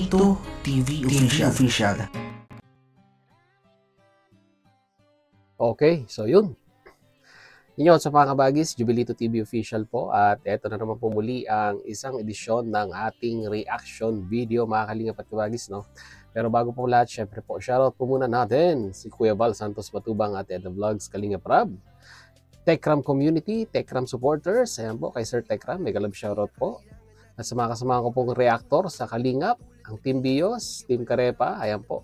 Jubilito TV Official. Okay, so yun. Inyo sa mga kabagis, Jubilito TV Official po, at eto na naman po muli ang isang edisyon ng ating reaction video, mga kalingap at kabagis, no? Pero bago po lahat, syempre po, shoutout po muna natin si Kuya Val Santos Matubang at Eda Vlogs Kalingap Rab, Techram Community, Techram Supporters, ayan po kay Sir Techram, mega love shoutout po. At sa mga kasama ko pong reactor sa Kalingap, ang Team Bios, Team Karepa, ayan po.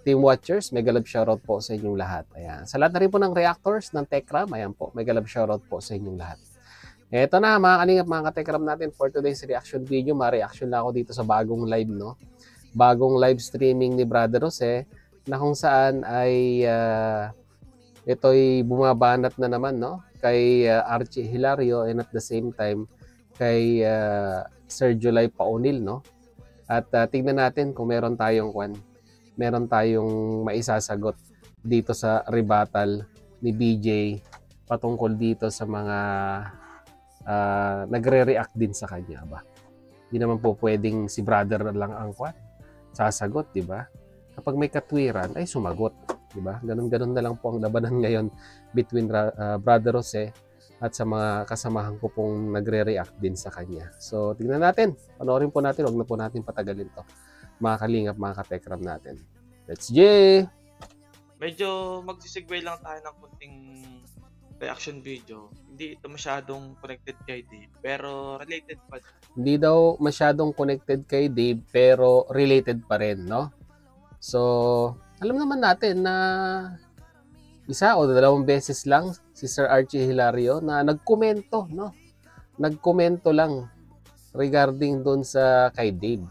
Team Watchers, mega love shoutout po sa inyong lahat. Ayan. Sa lahat na rin po ng reactors ng Techram, ayan po, mega love shoutout po sa inyong lahat. Eto na mga kalingap, mga ka-Techram natin for today's reaction video. Ma-reaction na ako dito sa bagong live, no? Bagong live streaming ni Brother Jose na kung saan ay ito'y bumabanat na naman, no? Kay Archie Hilario and at the same time kay Sir July Paunil, no? At tingnan natin kung meron tayong maisasagot dito sa rebuttal ni BJ patungkol dito sa mga nagre-react din sa kanya ba. Hindi naman po pwedeng si brother lang ang sasagot, di ba? Kapag may katwiran ay sumagot, di ba? Ganun na lang po ang labanan ngayon between Brother Jose at sa mga kasamahan ko pong nagre-react din sa kanya. So, tingnan natin. Panoorin po natin. Huwag na po natin patagalin to. Mga kalingap, mga ka-Techram natin. Let's J! Medyo magsisegue lang tayo ng kunting reaction video. Hindi ito masyadong connected kay Dave, pero related pa. Hindi daw masyadong connected kay Dave, pero related pa rin, no? So, alam naman natin na isa o dalawang beses lang si Sir Archie Hilario na nagkomento, no? Nagkomento lang regarding doon sa kay Dave.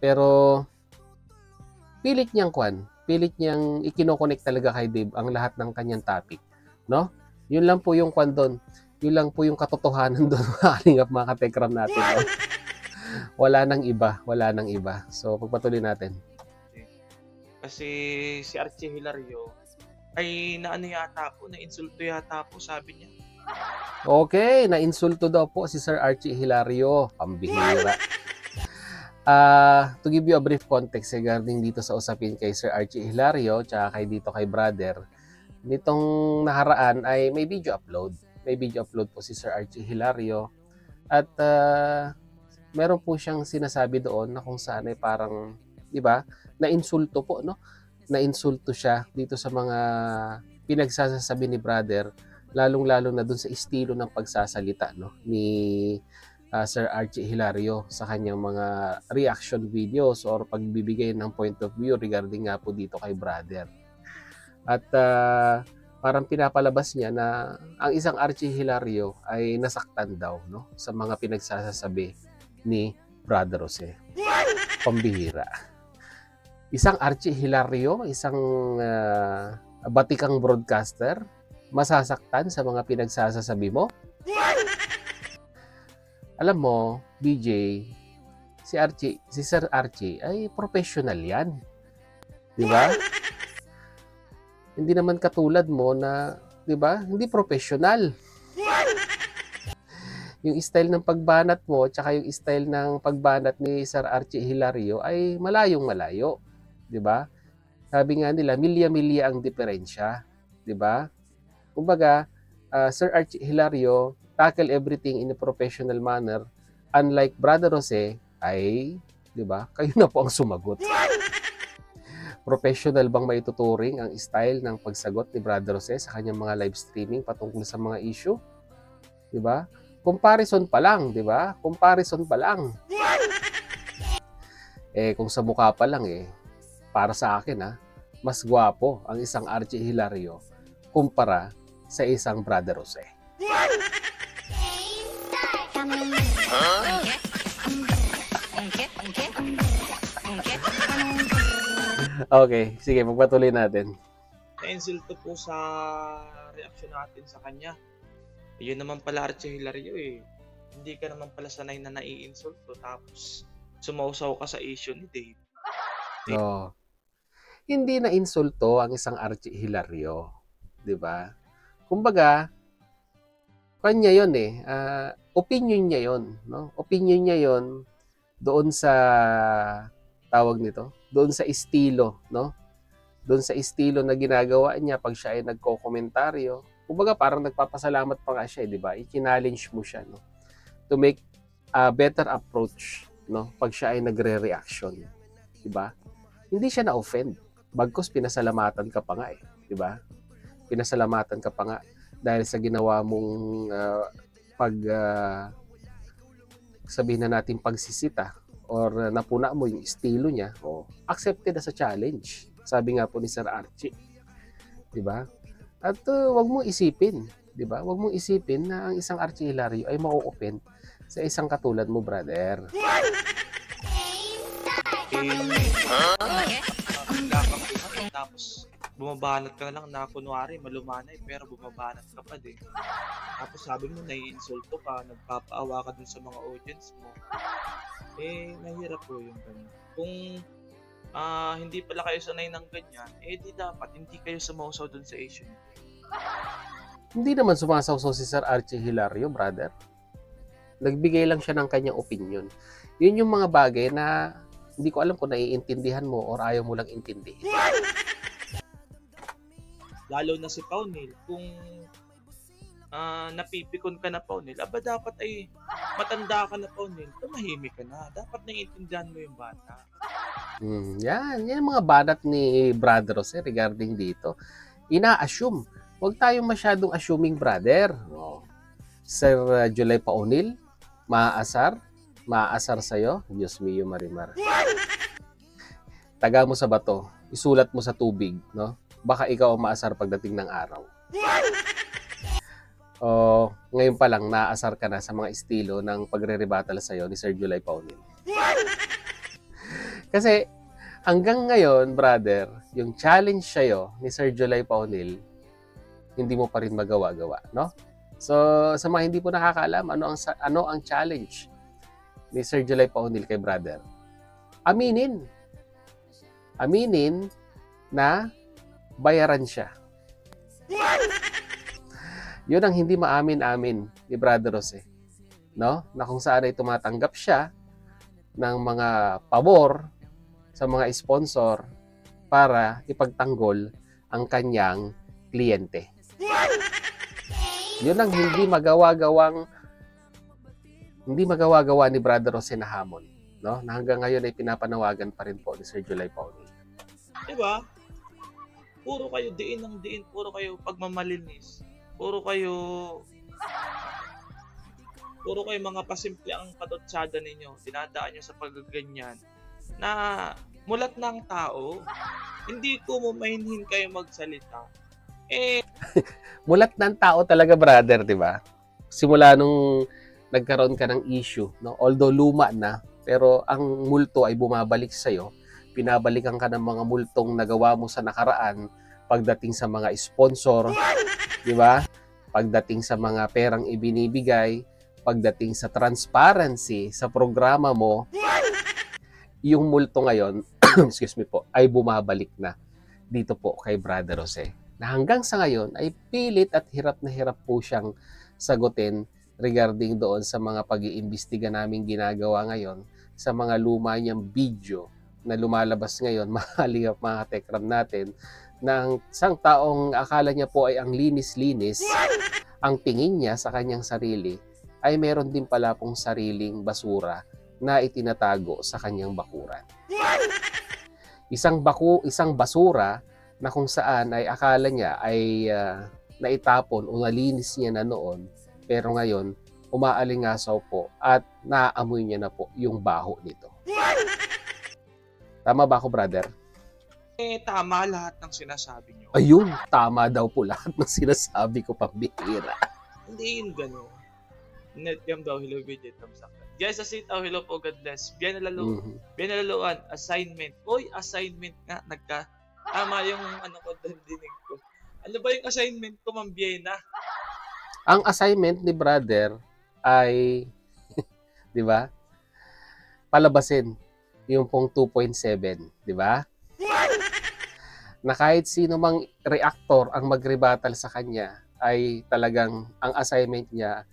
Pero pilit niyang ikino-connect talaga kay Dave ang lahat ng kanyang topic, no? Yun lang po yung doon. Yun lang po yung katotohanan doon, mga ka-Techram natin. No? Wala nang iba. So, pagpatuloy natin. Kasi si Archie Hilario ay na-insulto yata po, sabi niya. Okay, na-insulto daw po si Sir Archie Hilario. Pambihira. To give you a brief context regarding dito sa usapin kay Sir Archie Hilario tsaka kay brother, nitong nakaraan ay may video upload. May video upload po si Sir Archie Hilario at meron po siyang sinasabi doon na kung saan ay parang, di ba, na-insulto po, no? Na-insulto siya dito sa mga pinagsasabi ni brother, lalong-lalo na doon sa estilo ng pagsasalita, no, ni Sir Archie Hilario sa kanyang mga reaction videos or pagbibigay ng point of view regarding nga po dito kay brother. At parang pinapalabas niya na ang isang Archie Hilario ay nasaktan daw, no, sa mga pinagsasabi ni Brother Jose. Pambihira. Isang Archie Hilario, isang batikang broadcaster, masasaktan sa mga pinagsasabi mo? Alam mo, BJ, si Sir Archie ay professional yan. Di ba? Hindi naman katulad mo na, di ba, hindi professional. Yung style ng pagbanat mo, tsaka yung style ng pagbanat ni Sir Archie Hilario ay malayong-malayo. Di ba? Sabi nga nila, milya-milya ang diferensya. Di ba? Kumbaga, Sir Archie Hilario tackle everything in a professional manner. Unlike Brother Jose, ay, di ba, kayo na po ang sumagot. Professional bang maituturing ang style ng pagsagot ni Brother Jose sa kanyang mga live streaming patungkol sa mga issue? Di ba? Comparison pa lang, di ba? Comparison pa lang. Kung sa mukha pa lang para sa akin mas gwapo ang isang Archie Hilario kumpara sa isang Brother Jose. Okay, sige, magpatuloy natin. Na-insulto po sa reaction natin sa kanya. Yun naman pala, Archie Hilario Hindi ka naman pala sanay na nai-insulto tapos sumausaw ka sa issue ni Dave. Oh. Hindi na insulto ang isang Archie Hilario, 'di ba? Kumbaga, kanya 'yon opinion niya 'yon, no? Opinion niya 'yon doon sa tawag nito, doon sa estilo, no? Doon sa estilo na ginagawa niya pag siya ay nagko-komentaryo. Kumbaga parang nagpapasalamat pa nga siya, di ba? I-challenge mo siya, no? To make a better approach, no? Pag siya ay nagre-reaction, di ba? Hindi siya na-offend. Bagkus pinasalamatan ka pa nga eh, di ba? Pinasalamatan ka pa nga dahil sa ginawa mong sabihin na natin pagsisita or napuna mo yung estilo niya, accepted as a challenge. Sabi nga po ni Sir Archie, 'di ba? At wag mo isipin, 'di ba? Wag mo isipin na ang isang Archie Hilario ay mao-offend sa isang katulad mo, brother. Tapos bumabanat ka lang na kunwari malumanay pero bumabanat ka pa din. Tapos sabi mo naiinsulto ka, nagpapaawa ka dun sa mga audience mo. Mahirap po yung ganun. Kung hindi pala kayo sanay ng ganyan, di dapat hindi kayo sumausaw dun sa issue. Hindi naman sumasawsaw si Sir Archie Hilario, brother. Nagbigay lang siya ng kanyang opinion. Yun yung mga bagay na hindi ko alam kung naiintindihan mo or ayaw mo lang intindihin. Lalo na si Paunil, kung napipikon ka na Paunil, dapat ay matanda ka na Paunil, tumahimik ka na. Dapat naiintindihan mo yung bata. Yan yung mga banat ni Brother Jose regarding dito. Ina-assume. Huwag tayong masyadong assuming, brother. Sir July Paunil, maaasar sa'yo. Diyos mio, Marimar. Taga mo sa bato, isulat mo sa tubig, no? Baka ikaw ang maasar pagdating ng araw. Ngayon pa lang, naasar ka na sa mga estilo ng pagre-rebuttal sa'yo ni Sir July Paunil. Kasi hanggang ngayon, brother, yung challenge sa'yo ni Sir July Paunil, hindi mo pa rin magawa-gawa, no? So, sa mga hindi po nakakaalam, ano ang challenge ni Sir July Paunil kay brother? Aminin na bayaran siya. Yun ang hindi maamin-amin ni Brother Jose, no? Na kung saan ay tumatanggap siya ng mga pabor sa mga sponsor para ipagtanggol ang kanyang kliyente. Yun ang hindi magawa-gawa ni Brother Jose na hamon, no? Na hanggang ngayon ay pinapanawagan pa rin po ni Sir July Paunil. Diba? Puro kayo diin ng diin, puro kayo pagmamalinis, puro kayo mga pasimple ang katotsada ninyo, dinadaan nyo sa paggaganyan na mulat ng tao, hindi ko mumahinhin kayo magsalita. Mulat ng tao talaga, brother, di ba? Simula nung nagkaroon ka ng issue, no? Although luma na, pero ang multo ay bumabalik sa'yo. Pinabalikan ka ng mga multong nagawa mo sa nakaraan pagdating sa mga sponsor, di ba? Pagdating sa mga perang ibinibigay, pagdating sa transparency sa programa mo, yung multo ngayon, excuse me po, ay bumabalik na dito po kay Brother Jose. Na hanggang sa ngayon ay pilit at hirap na hirap po siyang sagutin regarding doon sa mga pag-iimbestiga namin ginagawa ngayon sa mga luma niyang video na lumalabas ngayon, mahalingap mga tekram natin, ng isang taong akala niya po ay ang linis-linis, ang tingin niya sa kanyang sarili ay meron din pala pong sariling basura na itinatago sa kanyang bakuran. Isang basura na kung saan ay akala niya ay naitapon o nalinis niya na noon, pero ngayon umaalingasaw po at naaamoy niya na po yung baho nito. Tama ba ako, brother? Tama lahat ng sinasabi nyo. Ayun, tama daw po lahat ng sinasabi ko, pambihira. Hindi yun gano'n. Netcam daw, hello, video, thumbs up. Guys, sa sitaw, hello po, God bless. Biyanalaluan, assignment. Oy, assignment nga, tama yung dinig ko. Ano ba yung assignment ko, Ma'am Biena? Ang assignment ni brother ay, di ba, palabasin yung pong 2.7, di ba? Na kahit sino mang reactor ang mag-rebuttal sa kanya ay talagang ang assignment niya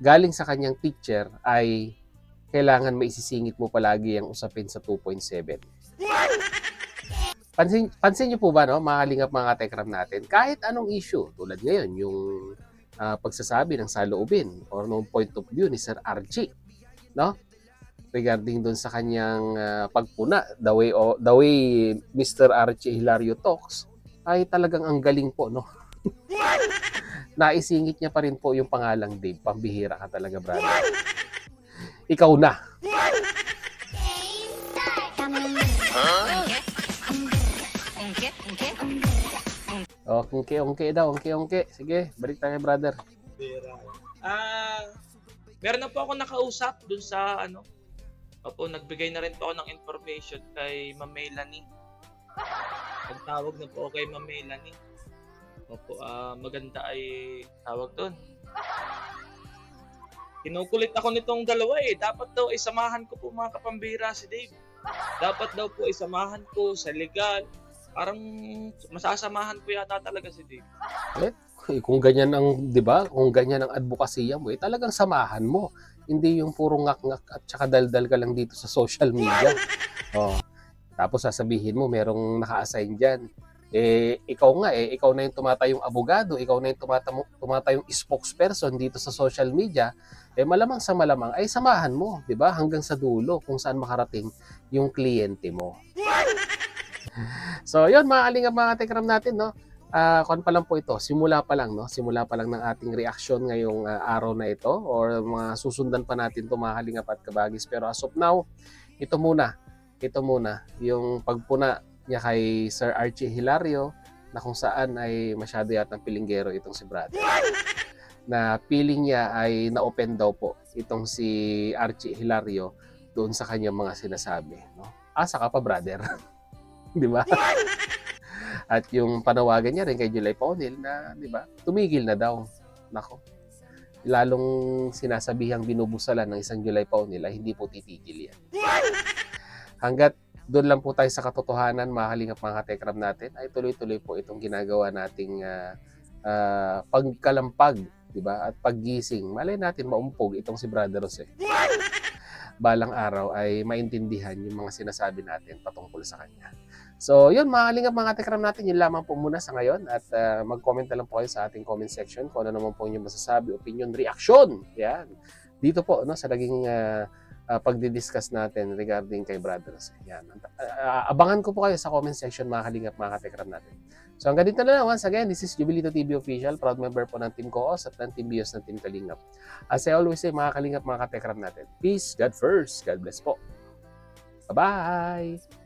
galing sa kanyang teacher ay kailangan maisisingit mo palagi ang usapin sa 2.7. Pansin niyo po ba, no, mga kalingap, mga katekram natin, kahit anong issue, tulad ngayon, yung pagsasabi ng saloobin or no point of view ni Sir RG, no? Regarding doon sa kanyang pagpuna, the way Mr. RG Hilario talks, ay talagang ang galing po, no? Naisingit niya pa rin po yung pangalang Dave. Pambihira ka talaga, brother. Ikaw na. Oh, ongke daw, ongke. Sige, balik tayo, brother. Meron na po ako nakausap dun sa Opo, nagbigay na rin po ako ng information kay Ma'am Melanie. Nagtawag na po ako kay Ma'am Melanie. Opo, maganda ay tawag doon. Kinukulit ako nitong dalawa eh. Dapat daw ay samahan ko po mga kapambira si Dave. Dapat daw po ay samahan ko sa legal. Parang masasamahan ko yata talaga si Dave. Kung ganyan ang, 'di ba? Kung ganyan ang advokasya mo, talagang samahan mo. Hindi yung puro ngak-ngak at saka daldal ka lang dito sa social media. Oh. Tapos sasabihin mo merong naka-assign diyan. Ikaw na yung tumatayong abogado, ikaw na yung tumatayong spokesperson dito sa social media. Malamang sa malamang ay samahan mo, 'di ba? Hanggang sa dulo kung saan makarating yung kliyente mo. So, 'yun mga kalingap, mga katekram natin, no. Kon pa lang po ito, simula pa lang ng ating reaksyon ngayong araw na ito, or mga susundan pa natin ito, mga kalingap at kabagis. Pero as of now, ito muna yung pagpuna niya kay Sir Archie Hilario, na kung saan ay masyado yatang pilinggero itong si brother. Na feeling niya ay na-open daw po itong si Archie Hilario doon sa kanyang mga sinasabi, no? Asa ka pa, brother. Di ba? At yung panawagan niya rin kay July Paunil na, di ba, tumigil na daw. Nako. Lalong sinasabihang binubusalan ng isang July Paunil ay hindi po titigil yan. Hanggat doon lang po tayo sa katotohanan, mga kalingap, mga katekram natin, ay tuloy-tuloy po itong ginagawa nating pagkalampag, di ba? At paggising. Malay natin maumpog itong si Brother Jose. Balang araw ay maintindihan yung mga sinasabi natin patungkol sa kanya. So, yun mga kalingap, mga katekram natin, yun lamang po muna sa ngayon. At mag-comment na lang po kayo sa ating comment section kung ano naman po yung masasabi, opinion, reaction. Yan. Dito po, no, sa naging pagdidiscuss natin regarding kay Brother Jose. Yan. Abangan ko po kayo sa comment section, mga kalingap, mga katekram natin. So, hanggang dito na lang. Once again, this is Jubilito TV Official, proud member po ng Team Koos at ng Team Bios ng Team Kalingap. As I always say, mga kalingap, mga katekram natin, peace, God first, God bless po. Bye-bye!